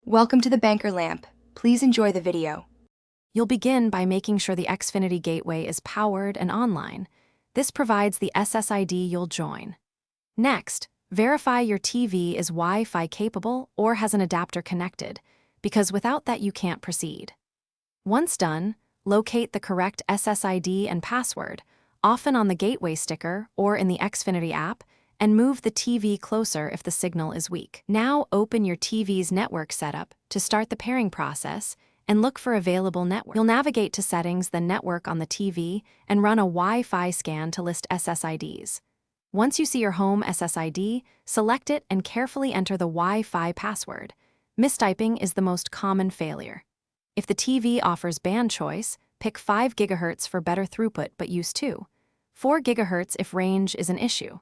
Welcome to the Banker Lamp. Please enjoy the video. You'll begin by making sure the Xfinity gateway is powered and online. This provides the SSID you'll join. Next, verify your TV is Wi-Fi capable or has an adapter connected, because without that you can't proceed. Once done, locate the correct SSID and password, often on the gateway sticker or in the Xfinity app, and move the TV closer if the signal is weak. Now open your TV's network setup to start the pairing process and look for available network. You'll navigate to Settings, then Network on the TV, and run a Wi-Fi scan to list SSIDs. Once you see your home SSID, select it and carefully enter the Wi-Fi password. Mistyping is the most common failure. If the TV offers band choice, pick 5 GHz for better throughput but use 2. 4 GHz if range is an issue.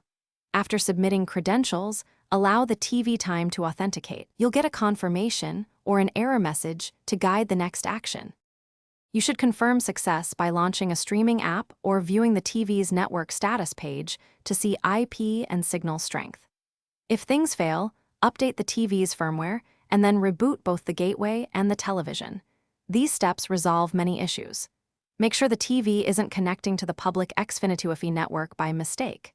After submitting credentials, allow the TV time to authenticate. You'll get a confirmation or an error message to guide the next action. You should confirm success by launching a streaming app or viewing the TV's network status page to see IP and signal strength. If things fail, update the TV's firmware and then reboot both the gateway and the television. These steps resolve many issues. Make sure the TV isn't connecting to the public Xfinity WiFi network by mistake.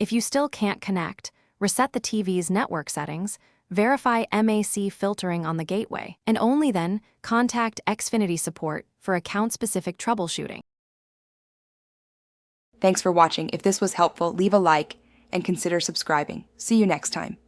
If you still can't connect, reset the TV's network settings, verify MAC filtering on the gateway, and only then contact Xfinity support for account-specific troubleshooting. Thanks for watching. If this was helpful, leave a like and consider subscribing. See you next time.